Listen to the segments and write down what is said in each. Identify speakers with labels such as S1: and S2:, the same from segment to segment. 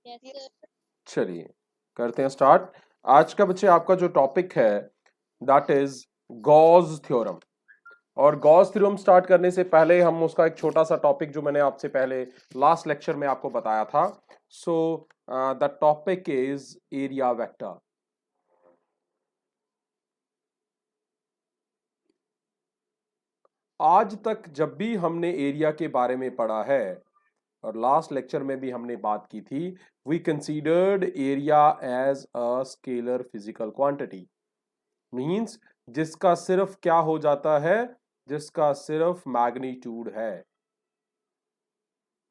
S1: Yes sir.
S2: चलिए करते हैं स्टार्ट। आज का बच्चे आपका जो टॉपिक है दैट इज गॉस थ्योरम। और गॉस थ्योरम स्टार्ट करने से पहले हम उसका एक छोटा सा टॉपिक जो मैंने आपसे पहले लास्ट लेक्चर में आपको बताया था। So the topic is area vector. आज तक जब भी हमने एरिया के बारे में पढ़ा है और लास्ट लेक्चर में भी हमने बात की थी, we considered area as a scalar physical quantity. Means जिसका सिर्फ क्या हो जाता है, जिसका सिर्फ मैग्नीट्यूड है।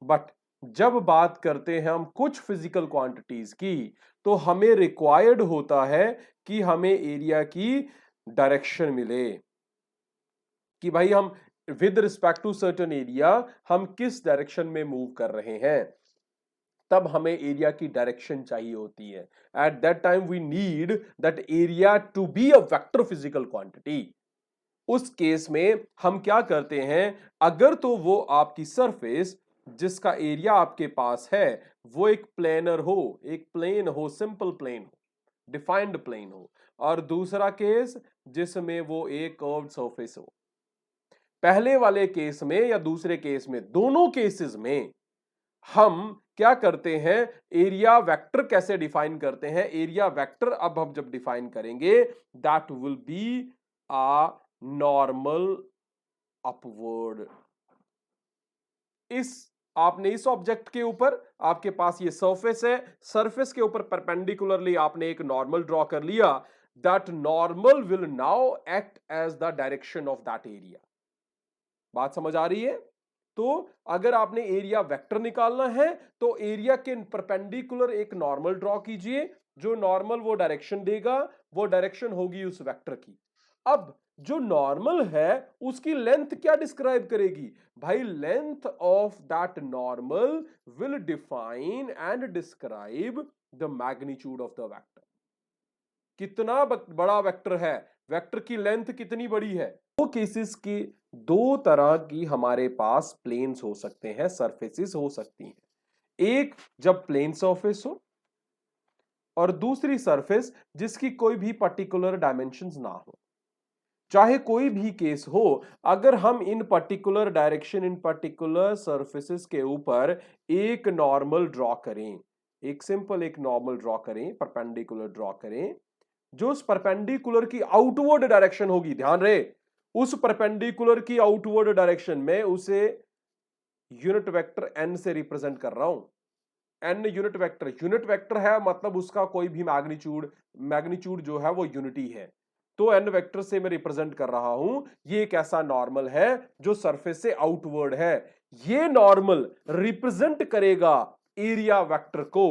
S2: बट जब बात करते हैं हम कुछ फिजिकल क्वांटिटीज की, तो हमें रिक्वायर्ड होता है कि हमें एरिया की डायरेक्शन मिले, कि भाई हम with respect to certain area हम किस डायरेक्शन में मूव कर रहे हैं। तब हमें एरिया की डायरेक्शन चाहिए होती है। At that time we need that area to be a vector physical quantity. उस केस में हम क्या करते हैं, अगर तो वो आपकी सरफेस जिसका एरिया आपके पास है वो एक प्लेनर हो, एक प्लेन हो, सिंपल प्लेन हो, डिफाइंड प्लेन हो, और दूसरा केस जिसमें वो एक कर्व्ड सरफेस हो। पहले वाले केस में या दूसरे केस में, दोनों केसेस में हम क्या करते हैं, एरिया वेक्टर कैसे डिफाइन करते हैं। एरिया वेक्टर अब हम जब डिफाइन करेंगे, that will be a normal upward. इस आपने इस ऑब्जेक्ट के ऊपर, आपके पास ये सरफेस है, सरफेस के ऊपर परपेंडिकुलरली आपने एक नॉर्मल ड्रॉ कर लिया। That normal will now act as the direction of that area. बात समझ आ रही है? तो अगर आपने एरिया वेक्टर निकालना है तो एरिया के परपेंडिकुलर एक नॉर्मल ड्रॉ कीजिए, जो नॉर्मल वो डायरेक्शन देगा, वो डायरेक्शन होगी उस वेक्टर की। अब जो नॉर्मल है उसकी लेंथ क्या डिस्क्राइब करेगी भाई, length of that normal will define and describe the magnitude of the vector. कितना बड़ा वेक्टर है, वेक्टर की लेंथ कितनी बड़ी है। दो केसेस की, दो तरह की हमारे पास प्लेन्स हो सकते हैं, सरफेसेस हो सकती हैं। एक जब प्लेन सरफेस हो, और दूसरी सरफेस जिसकी कोई भी पर्टिकुलर डायमेंशंस ना हो। चाहे कोई भी केस हो, अगर हम इन पर्टिकुलर डायरेक्शन, इन पर्टिकुलर सरफेसेस के ऊपर एक नॉर्मल ड्रॉ करें, एक सिंपल एक नॉर्मल ड्रॉ करें, परपेंडिकुलर ड्रॉ करें, जो उस परपेंडिकुलर की आउटवर्ड डायरेक्शन होगी, ध्यान रहे, उस परपेंडिकुलर की आउटवर्ड डायरेक्शन में उसे यूनिट वेक्टर एन से रिप्रेजेंट कर रहा हूं। एन यूनिट वेक्टर है, मतलब उसका कोई भी मैग्नीट्यूड, मैग्नीट्यूड जो है वो यूनिटी है। तो एन वेक्टर से मैं रिप्रेजेंट कर रहा हूं। ये एक ऐसा नॉर्मल है जो सरफेस से आउटवर्ड है। ये नॉर्मल रिप्रेजेंट करेगा एरिया वेक्टर को।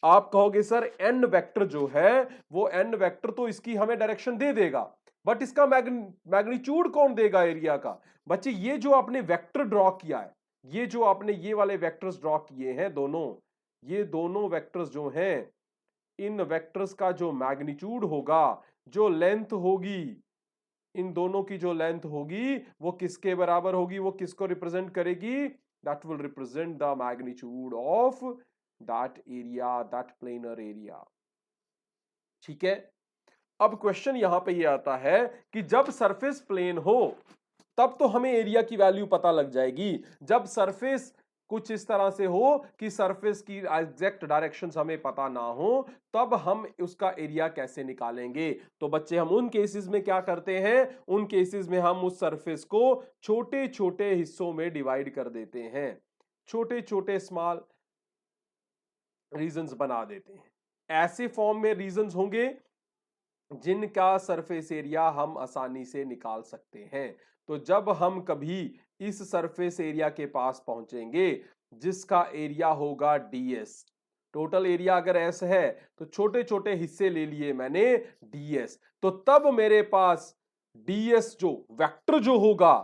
S2: आप कहोगे सर एन वेक्टर जो है, वो एन वेक्टर तो इसकी हमें डायरेक्शन दे देगा, बट इसका मैग्नीट्यूड कौन देगा एरिया का। बच्चे ये जो आपने वेक्टर ड्रॉ किया है, ये जो आपने ये वाले वेक्टर्स ड्रॉ किए हैं दोनों, ये दोनों वेक्टर्स जो हैं, इन वेक्टर्स का जो मैग्नीट्यूड होगा, जो लेंथ होगी, इन दोनों की जो लेंथ होगी वो किसके बराबर होगी, वो किसको रिप्रेजेंट करेगी, that will represent the magnitude of that area, that planar area. ठीक है। अब क्वेश्चन यहां पे ये आता है कि जब सरफेस प्लेन हो तब तो हमें एरिया की वैल्यू पता लग जाएगी। जब सरफेस कुछ इस तरह से हो कि सरफेस की एग्जैक्ट डायरेक्शंस हमें पता ना हो, तब हम उसका एरिया कैसे निकालेंगे। तो बच्चे हम उन केसेस में क्या करते हैं, उन केसेस में हम उस सरफेस को छोटे छोटे हिस्सों में डिवाइड कर देते हैं, छोटे छोटे स्मॉल रीजंस बना देते हैं। ऐसे फॉर्म में रीजंस होंगे जिनका सरफेस एरिया हम आसानी से निकाल सकते हैं। तो जब हम कभी इस सरफेस एरिया के पास पहुंचेंगे जिसका एरिया होगा ds, टोटल एरिया अगर s है तो छोटे छोटे हिस्से ले लिए मैंने ds, तो तब मेरे पास ds जो वेक्टर जो होगा,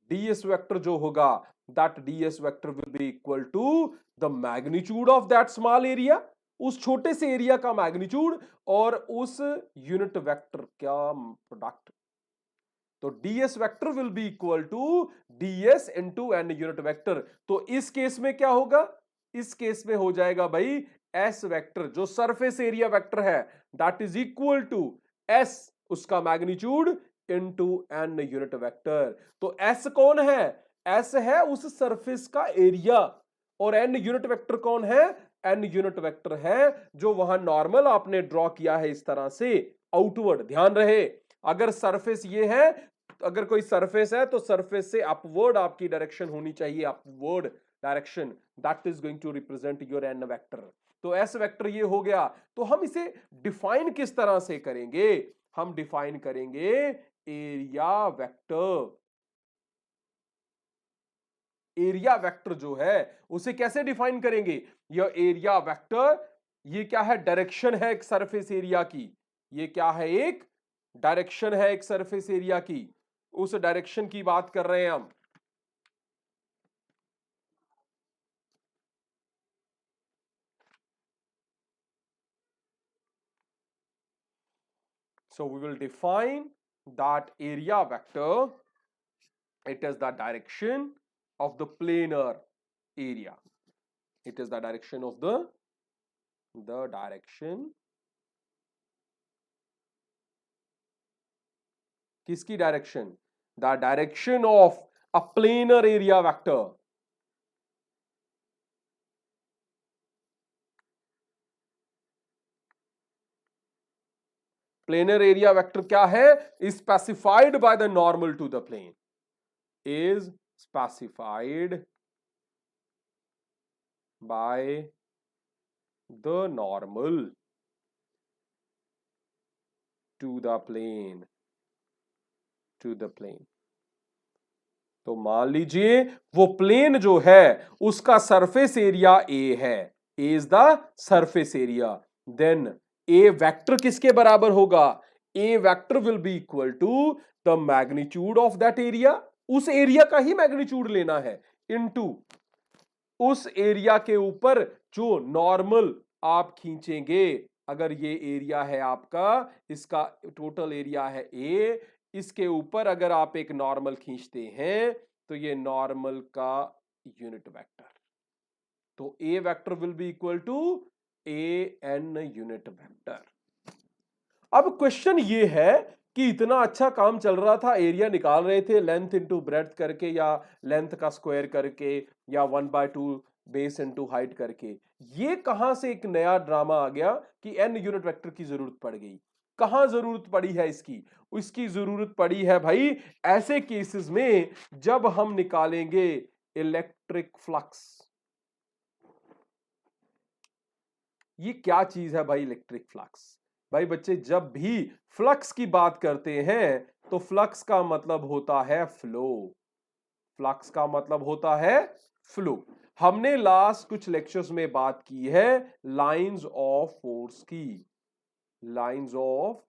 S2: ds वेक्टर जो होगा, that ds vector will be equal to the magnitude of that small area, उस छोटे से एरिया का मैग्नीट्यूड और उस यूनिट वेक्टर का प्रोडक्ट। तो ds vector will be equal to ds into n unit vector. तो इस केस में क्या होगा, इस केस में हो जाएगा भाई एस वेक्टर जो सरफेस एरिया वेक्टर है that is equal to S उसका magnitude into an unit vector. तो एस कौन है? एस है उस सरफेस का एरिया और एन यूनिट वेक्टर कौन है? एन यूनिट वेक्टर है जो वहां नॉर्मल आपने ड्रॉ किया है इस तरह से आउटवर्ड। ध्यान रहे अगर सरफेस ये है, अगर कोई सरफेस है तो सरफेस से अपवर्ड आपकी डायरेक्शन होनी चाहिए, upward direction that is going to represent your n vector. तो एस वेक्टर ये हो गया। तो हम इसे डिफाइन किस तरह से करेंगे? हम डिफाइन करेंगे एरिया वेक्टर। एरिया वेक्टर जो है उसे कैसे डिफाइन करेंगे? यह एरिया वेक्टर ये क्या है? डायरेक्शन है एक सरफेस एरिया की। ये क्या है? एक डायरेक्शन है एक सरफेस एरिया की। उस डायरेक्शन की बात कर रहे हैं हम। So we will define that area vector. It is the direction of the planar area. It is the direction of the direction किसकी direction? The direction of a planar area vector. Planar area vector क्या है? Specified by the normal to the plane. Is specified by the normal to the plane, to the plane. तो मान लीजिए वो plane जो है उसका सरफेस एरिया ए है, A is the surface area. Then A vector किसके बराबर होगा? A vector will be equal to the magnitude of that area, उस एरिया का ही मैग्नीट्यूड लेना है, इनटू उस एरिया के ऊपर जो नॉर्मल आप खींचेंगे। अगर ये एरिया है आपका, इसका टोटल एरिया है ए, इसके ऊपर अगर आप एक नॉर्मल खींचते हैं तो ये नॉर्मल का यूनिट वेक्टर। तो A vector will be equal to A n unit vector. अब क्वेश्चन ये है कि इतना अच्छा काम चल रहा था, एरिया निकाल रहे थे लेंथ इंटू ब्रेड्थ करके या लेंथ का स्क्वायर करके या 1/2 बेस इंटू हाइट करके, ये कहां से एक नया ड्रामा आ गया कि एन यूनिट वेक्टर की जरूरत पड़ गई? कहां जरूरत पड़ी है इसकी? इसकी जरूरत पड़ी है भाई ऐसे केसेस में जब हम निकालेंगे इलेक्ट्रिक फ्लक्स। ये क्या चीज है भाई इलेक्ट्रिक फ्लक्स? भाई बच्चे जब भी फ्लक्स की बात करते हैं तो फ्लक्स का मतलब होता है फ्लो। फ्लक्स का मतलब होता है फ्लो। हमने लास्ट कुछ लेक्चर्स में बात की है लाइंस ऑफ फोर्स की, लाइंस ऑफ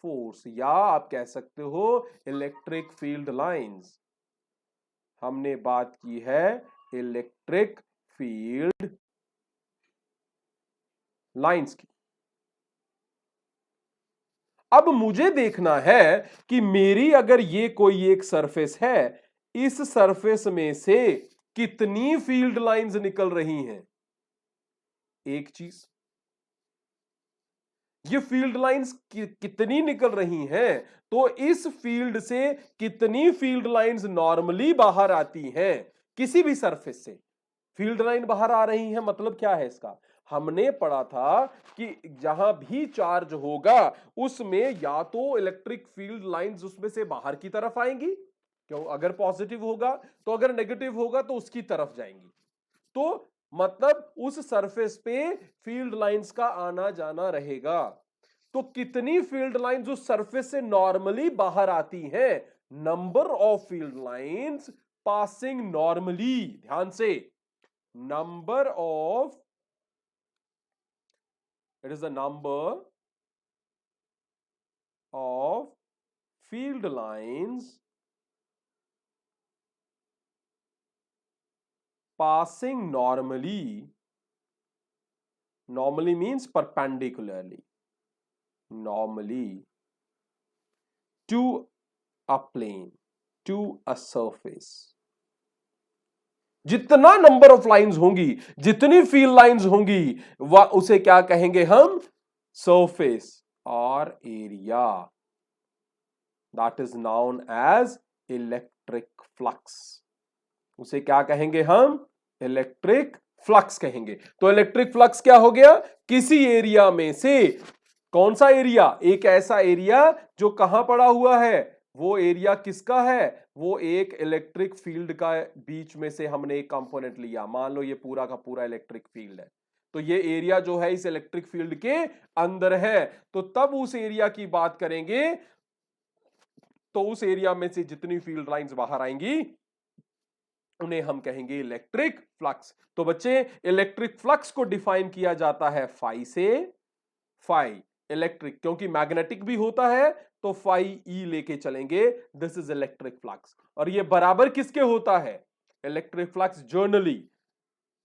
S2: फोर्स, या आप कह सकते हो इलेक्ट्रिक फील्ड लाइंस। हमने बात की है इलेक्ट्रिक फील्ड लाइंस की। अब मुझे देखना है कि मेरी अगर ये कोई एक सरफेस है, इस सरफेस में से कितनी फील्ड लाइंस निकल रही हैं। एक चीज, ये फील्ड लाइंस कितनी निकल रही हैं, तो इस फील्ड से कितनी फील्ड लाइंस नॉर्मली बाहर आती हैं किसी भी सरफेस से। फील्ड लाइन बाहर आ रही है मतलब क्या है इसका? हमने पढ़ा था कि जहां भी चार्ज होगा उसमें या तो इलेक्ट्रिक फील्ड लाइंस उसमें से बाहर की तरफ आएंगी, क्यों? अगर पॉजिटिव होगा तो, अगर नेगेटिव होगा तो उसकी तरफ जाएंगी। तो मतलब उस सरफेस पे फील्ड लाइंस का आना जाना रहेगा। तो कितनी फील्ड लाइंस उस सरफेस से नॉर्मली बाहर आती हैं? Number of field lines passing normally. ध्यान से, number of, it is the number of field lines passing normally, normally means perpendicularly, normally to a plane, to a surface, जितना number of lines होंगी, जितनी field lines होंगी, वह उसे क्या कहेंगे हम? सरफेस और area. That is known as electric flux. उसे क्या कहेंगे हम? इलेक्ट्रिक फ्लक्स कहेंगे। तो इलेक्ट्रिक फ्लक्स क्या हो गया? किसी एरिया में से, कौन सा एरिया? एक ऐसा एरिया जो कहां पड़ा हुआ है, वो एरिया किसका है? वो एक इलेक्ट्रिक फील्ड का बीच में से हमने एक कंपोनेंट लिया, मान लो ये पूरा का पूरा इलेक्ट्रिक फील्ड है, तो ये एरिया जो है इस इलेक्ट्रिक फील्ड के अंदर है, तो तब उस एरिया की बात करेंगे, तो उस एरिया में से जितनी फील्ड लाइंस बाहर आएंगी उन्हें हम कहेंगे इलेक्ट्रिक फ्लक्स। तो बच्चे, इलेक्ट्रिक फ्लक्स को डिफाइन किया जाता है फाई से। फाई इलेक्ट्रिक, क्योंकि मैग्नेटिक भी होता है तो फाई ई लेके चलेंगे, दिस इज इलेक्ट्रिक फ्लक्स। और ये बराबर किसके होता है? Electric flux generally,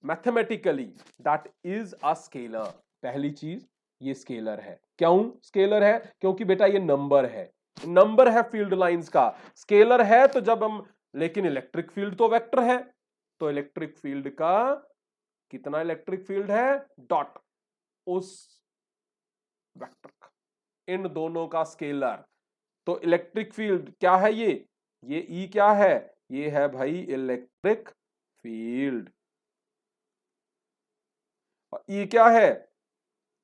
S2: mathematically, that is a scalar. पहली चीज, ये स्केलर है। क्यों स्केलर है? क्योंकि बेटा ये नंबर है, नंबर है फील्ड लाइंस का। स्केलर है तो जब हम, लेकिन इलेक्ट्रिक फील्ड तो वेक्टर है, तो इलेक्ट्रिक फील्ड का कितना इलेक्ट्रिक फील्ड है? डॉट, उस वेक्टर का, इन दोनों का स्केलर। तो इलेक्ट्रिक फील्ड क्या है? ये ई क्या है? ये है भाई इलेक्ट्रिक फील्ड। और ई क्या है?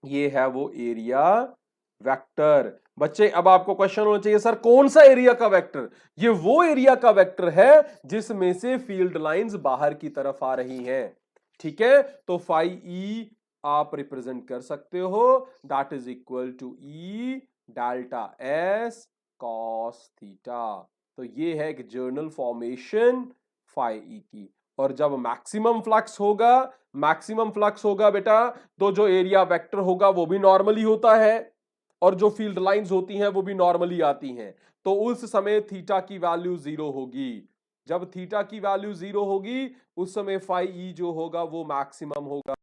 S2: ये है वो एरिया वेक्टर। बच्चे, अब आपको क्वेश्चन होना चाहिए, सर कौन सा एरिया का वेक्टर? ये वो एरिया का वेक्टर है जिसमें से फील्ड लाइंस बाहर की तरफ आ रही हैं। ठीक है, तो फाई ई आप रिप्रेजेंट कर सकते हो, that is equal to E delta S cos theta. तो ये है एक जर्नल फॉर्मेशन फाई ई की। और जब मैक्सिमम फ्लक्स होगा, मैक्सिमम फ्लक्स होगा बेटा, तो जो एरिया वेक्टर होगा वो भी नॉर्मली होता है, और जो फील्ड लाइंस होती हैं वो भी नॉर्मली आती हैं। तो उस समय थीटा की वैल्यू 0 होगी। जब थीटा की वैल्यू 0 होगी, उस समय फाई ई जो होगा वो मैक्सिमम होगा।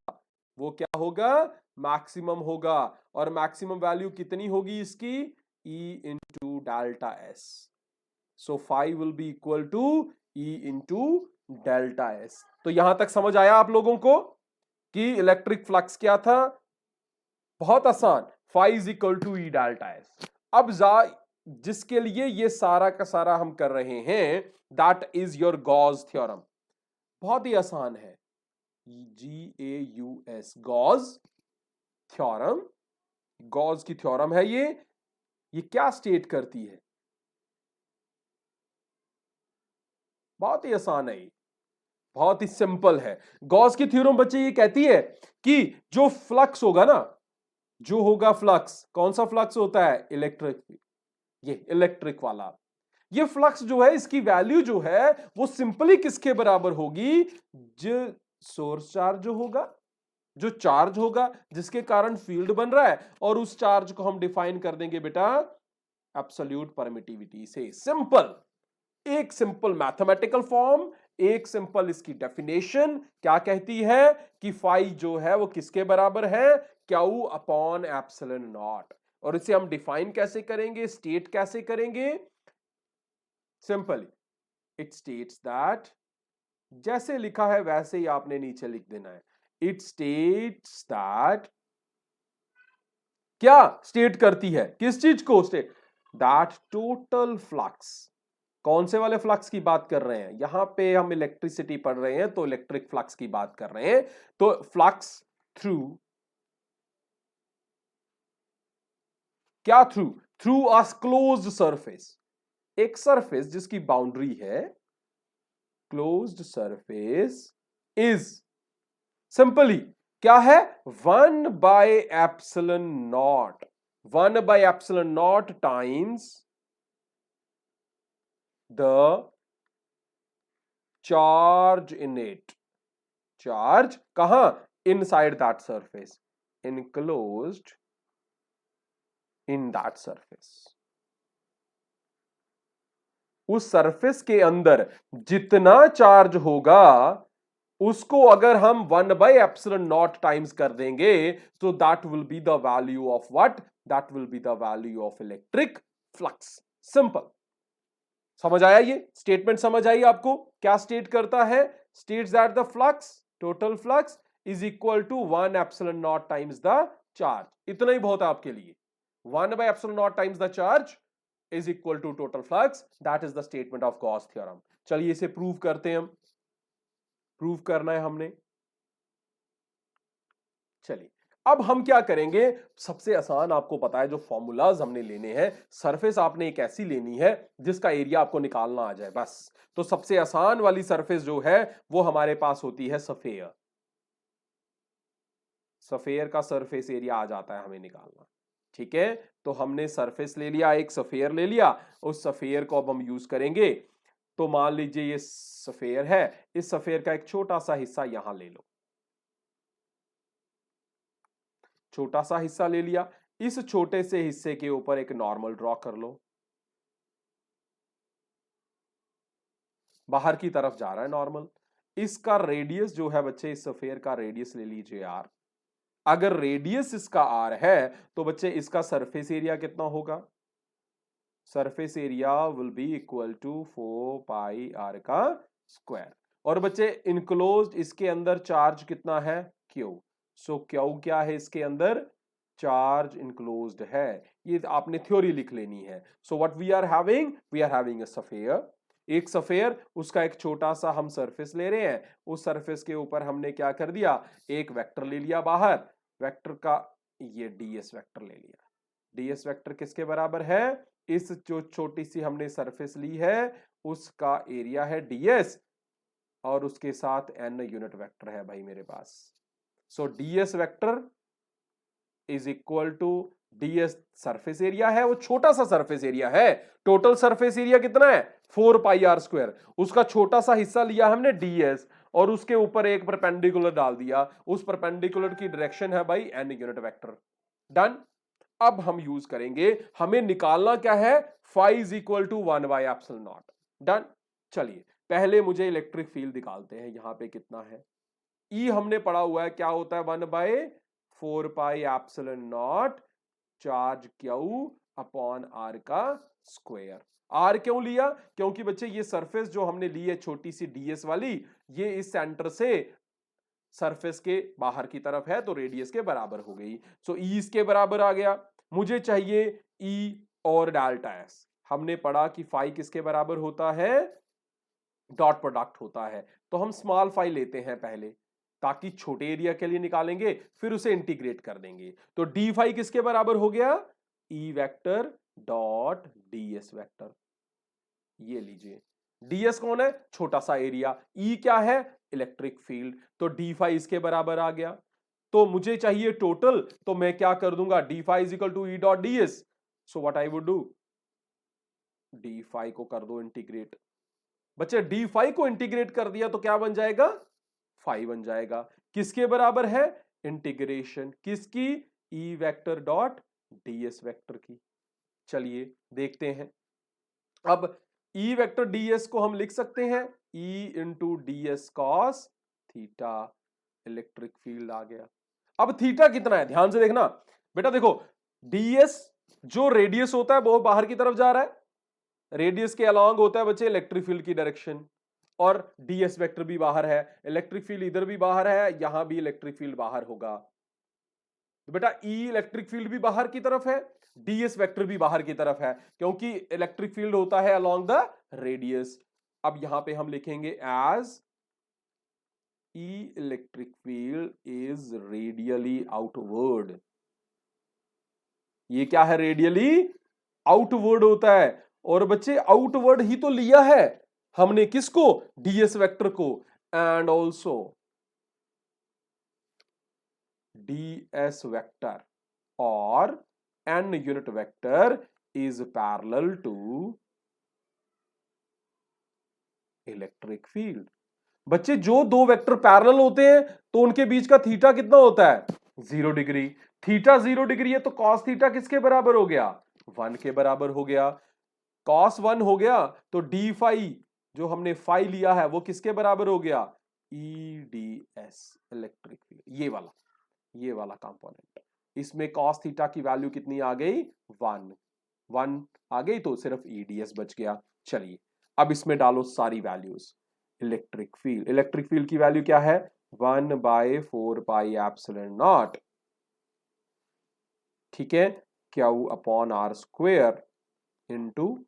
S2: वो क्या होगा? मैक्सिमम होगा। और मैक्सिमम वैल्यू कितनी होगी इसकी? E into delta S. So phi will be equal to E into delta S. तो यहां तक समझ आया आप लोगों को कि इलेक्ट्रिक फ्लक्स क्या था? बहुत आसान, phi is equal to E delta S. अब जिसके लिए ये सारा का सारा हम कर रहे हैं, that is your Gauss theorem. बहुत ही आसान है, GAUS, गॉस थ्योरम। गॉस की थ्योरम है ये क्या स्टेट करती है? बहुत ही आसान है, बहुत ही सिंपल है। गॉस की थ्योरम बच्चे ये कहती है कि जो फ्लक्स होगा ना, जो होगा फ्लक्स, कौन सा फ्लक्स होता है? इलेक्ट्रिक, ये इलेक्ट्रिक वाला। ये फ्लक्स जो है, इसकी वैल्यू जो है वो सिंपली किसके बराबर होगी? जो सोर्स चार्ज जो होगा, जो चार्ज होगा जिसके कारण फील्ड बन रहा है, और उस चार्ज को हम डिफाइन कर देंगे बेटा एब्सोल्यूट परमिटिविटी से। सिंपल, एक सिंपल मैथमेटिकल फॉर्म, एक सिंपल इसकी डेफिनेशन क्या कहती है कि फाई जो है वो किसके बराबर है? Q upon epsilon not. और इसे हम डिफाइन कैसे करेंगे, स्टेट कैसे करेंगे? सिंपली, इट स्टेट्स दैट, जैसे लिखा है वैसे ही आपने नीचे लिख देना है। इट स्टेट्स दैट, क्या स्टेट करती है? किस चीज को स्टेट? That total flux. कौन से वाले फ्लक्स की बात कर रहे हैं? यहां पे हम इलेक्ट्रिसिटी पढ़ रहे हैं तो इलेक्ट्रिक फ्लक्स की बात कर रहे हैं। तो फ्लक्स थ्रू, क्या through? Through a closed surface. एक सरफेस जिसकी बाउंड्री है, क्लोज्ड सरफेस इज सिंपली क्या है? 1/एप्सिलॉन नॉट, 1/एप्सिलॉन naught times the charge in it. Charge कहां? Inside that surface, enclosed in that surface। उस सरफेस के अंदर जितना चार्ज होगा उसको अगर हम 1/एप्सिलॉन नॉट टाइम्स कर देंगे, तो that will be the value of what? That will be the value of electric flux. Simple, समझ आया? ये स्टेटमेंट समझ आई आपको? क्या स्टेट करता है? States that the flux, total flux is equal to 1 epsilon naught times the charge. इतना ही बहुत है आपके लिए। 1 by epsilon naught times the charge is equal to total flux, that is the statement of Gauss theorem. चलिए इसे prove करते हैं हम। प्रूव करना है हमने। चलिए अब हम क्या करेंगे, सबसे आसान आपको पता है जो फॉर्मूलाज हमने लेने हैं, सरफेस आपने एक ऐसी लेनी है जिसका एरिया आपको निकालना आ जाए बस। तो सबसे आसान वाली सरफेस जो है वो हमारे पास होती है सफेयर। सफेयर का सरफेस एरिया आ जाता है हमें निकालना। ठीक है, तो हमने सरफेस ले लिया, एक सफेयर ले लिया, उस सफेयर को अब हम यूज करेंगे। तो मान लीजिए ये सफेयर है, इस सफेयर का एक छोटा सा हिस्सा यहां ले लो, छोटा सा हिस्सा ले लिया। इस छोटे से हिस्से के ऊपर एक नॉर्मल ड्रॉ कर लो, बाहर की तरफ जा रहा है नॉर्मल। इसका रेडियस जो है बच्चे, इस सफेयर का रेडियस ले लीजिए आर। अगर रेडियस इसका आर है तो बच्चे इसका सरफेस एरिया कितना होगा? Surface area will be equal to 4 pi r का स्क्वायर। और बच्चे इनक्लोज्ड इसके अंदर चार्ज कितना है? क्यू। सो क्यू क्या है इसके अंदर? चार्ज इनक्लोज्ड है। ये आपने थ्योरी लिख लेनी है। So what we are having a sphere, एक सफेयर, उसका एक छोटा सा हम सरफेस ले रहे हैं। उस सरफेस के ऊपर हमने क्या कर दिया, एक वेक्टर ले लिया बाहर। वेक्टर का ये डीएस वेक्टर ले लिया। डीएस वेक्टर किसके बराबर है? इस जो छोटी सी हमने सरफेस ली है उसका एरिया है डीएस, और उसके साथ एन यूनिट वेक्टर है भाई मेरे पास। So dS vector is equal to dS surface area है, वो छोटा सा सरफेस एरिया है। टोटल सरफेस एरिया कितना है? 4 पाई आर स्क्वायर। उसका छोटा सा हिस्सा लिया हमने डीएस, और उसके ऊपर एक परपेंडिकुलर डाल दिया। उस परपेंडिकुलर की डायरेक्शन है भाई एन यूनिट वेक्टर। डन। अब हम यूज करेंगे, हमें निकालना क्या है? Phi is equal to 1 by epsilon naught. Done. चलिए पहले मुझे इलेक्ट्रिक फील्ड निकालते हैं, यहां पे कितना है? ई हमने पढ़ा हुआ है क्या होता है? 1 by 4 pi epsilon naught charge q upon r का स्क्वायर। आर क्यों लिया? क्योंकि बच्चे ये सरफेस जो हमने ली है छोटी सी डीएस वाली, ये इस सेंटर से सरफेस के बाहर की तरफ है, तो रेडियस के बराबर हो गई। सो ई इसके बराबर आ गया। मुझे चाहिए ई और डेल्टा एस। हमने पढ़ा कि फाई किसके बराबर होता है? डॉट प्रोडक्ट होता है। तो हम स्मॉल फाई लेते हैं पहले, ताकि छोटे एरिया के लिए निकालेंगे, फिर उसे इंटीग्रेट कर देंगे। तो डी फाई किसके बराबर हो गया? E vector dot DS vector. ये लीजिए, डीएस कौन है? छोटा सा एरिया। ई क्या है? Electric field. तो डी फाई इसके बराबर आ गया। तो मुझे चाहिए टोटल, तो मैं क्या कर दूंगा? D phi is equal to E dot ds. So what I would do, d phi को कर दो इंटीग्रेट। बच्चे डी फाई को इंटीग्रेट कर दिया तो क्या बन जाएगा? फाई बन जाएगा। किसके बराबर है? इंटीग्रेशन किसकी? E vector dot DS vector की। चलिए देखते हैं। अब ई वेक्टर डीएस को हम लिख सकते हैं E into dS cos theta. Electric field आ गया। अब थीटा कितना है ध्यान से देखना बेटा। देखो डीएस जो रेडियस होता है वो बाहर की तरफ जा रहा है, रेडियस के अलॉन्ग होता है बच्चे इलेक्ट्रिक फील्ड की डायरेक्शन, और डीएस वेक्टर भी बाहर है, इलेक्ट्रिक फील्ड इधर भी बाहर है, यहां भी इलेक्ट्रिक फील्ड बाहर होगा। तो बेटा ई इलेक्ट्रिक फील्ड भी बाहर की तरफ है, डीएस वेक्टर भी बाहर की तरफ है, क्योंकि इलेक्ट्रिक फील्ड होता है अलोंग द रेडियस। अब यहां पे हम लिखेंगे as E electric field is radially outward. ये क्या है? रेडियली आउटवर्ड होता है। और बच्चे आउटवर्ड ही तो लिया है हमने, किसको? डीएस वेक्टर को। And also ds vector or n unit vector is parallel to electric field. बच्चे जो दो वेक्टर पैरेलल होते हैं तो उनके बीच का थीटा कितना होता है? 0 डिग्री। थीटा 0 डिग्री है तो कॉस थीटा किसके बराबर हो गया? 1 के बराबर हो गया। कॉस 1 हो गया तो डी फाई जो हमने फाई लिया है वो किसके बराबर हो गया? E D S electric field. ये वाला कंपोनेंट। इसमें कॉस थीटा की वैल्यू कितनी आ गई? 1 आ गई, तो सिर्फ ईडीएस बच गया। चलिए अब इसमें डालो सारी वैल्यूज। इलेक्ट्रिक फील्ड की वैल्यू क्या है? 1/4πε0, ठीक है, q upon r square into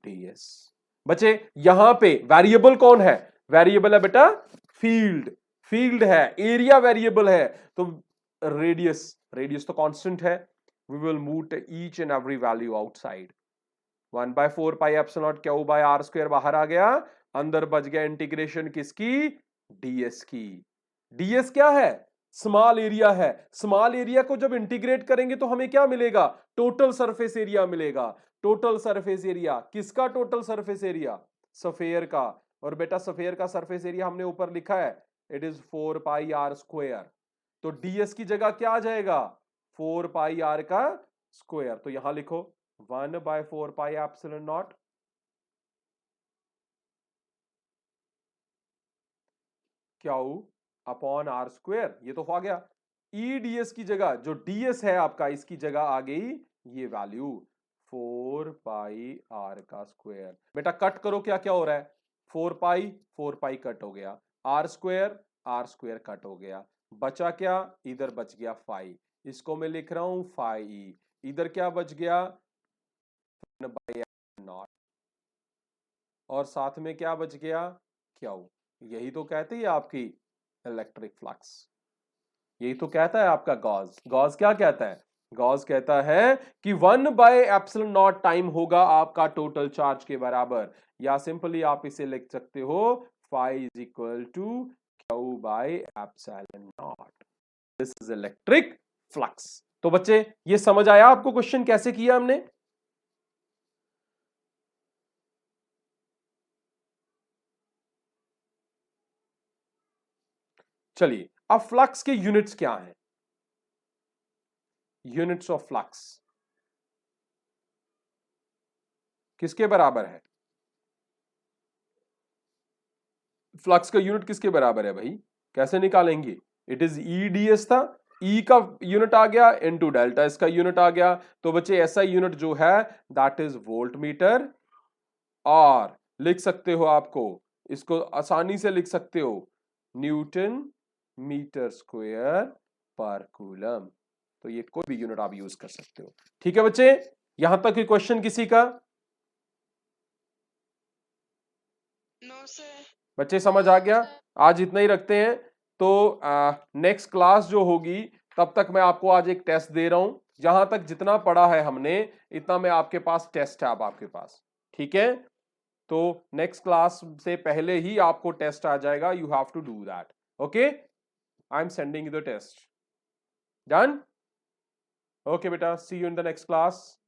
S2: ds। बच्चे यहां पे वेरिएबल कौन है? वेरिएबल है बेटा फील्ड। फील्ड है, एरिया वेरिएबल है, तो रेडियस तो कांस्टेंट है। We will move each and every value outside. 1/4πε0 Q by R square बाहर आ गया, अंदर बच गया इंटीग्रेशन किसकी? ds की। ds क्या है? स्मॉल एरिया है। स्मॉल एरिया को जब इंटीग्रेट करेंगे तो हमें क्या मिलेगा? टोटल सरफेस एरिया मिलेगा। टोटल सरफेस एरिया किसका? टोटल सरफेस एरिया सफेयर का। और बेटा सफेयर का सरफेस एरिया हमने ऊपर लिखा है, इट इज 4πr²। तो ds की जगह क्या आ जाएगा? 4πr का स्क्वायर। तो यहां लिखो 1/4πε0 क्यू अपॉन आर स्क्वायर। ये तो हो गया। ईडीएस की जगह जो डीएस है आपका, इसकी जगह आ गई ये वैल्यू 4πr का स्क्वायर। बेटा कट करो, क्या क्या हो रहा है? 4π कट हो गया, आर स्क्वायर कट हो गया, बचा क्या? इधर बच गया फाई, इसको मैं लिख रहा हूं फाई। इधर क्या बच गया? 1/0, और साथ में क्या बच गया? क्यू। यही तो कहते हैं आपकी इलेक्ट्रिक फ्लक्स, यही तो कहता है आपका गॉस। गॉस क्या कहता है? गॉस कहता है कि 1/ε0 टाइम होगा आपका टोटल चार्ज के बराबर, या सिंपली आप इसे लिख सकते हो phi is equal to Q/ε0। This is electric flux. तो बच्चे ये समझ आया आपको क्वेश्चन कैसे किया हमने? चलिए अब फ्लक्स के यूनिट्स क्या हैं? यूनिट्स ऑफ फ्लक्स किसके बराबर है? फ्लक्स का यूनिट किसके बराबर है भाई? कैसे निकालेंगे? इट इज ईडीएस था, ई का यूनिट आ गया इनटू डेल्टा, इसका यूनिट आ गया। तो बच्चे ऐसा यूनिट जो है दैट इज वोल्ट मीटर, और लिख सकते हो आपको, इसको आसानी से लिख सकते हो न्यूटन मीटर स्क्वायर पर कूलम। तो ये कोई भी यूनिट आप यूज कर सकते हो। ठीक है बच्चे, यहां तक कोई क्वेश्चन किसी का?
S1: No sir.
S2: बच्चे समझ आ गया? आज इतना ही रखते हैं। तो नेक्स्ट क्लास जो होगी तब तक मैं आपको आज एक टेस्ट दे रहा हूं। जहां तक जितना पढ़ा है हमने इतना मैं आपके पास टेस्ट है, अब आपके पास, ठीक है? तो नेक्स्ट क्लास से पहले ही आपको टेस्ट आ जाएगा, you have to do that. Okay, I am sending you the test. Done? Okay बेटा, see you in the next class.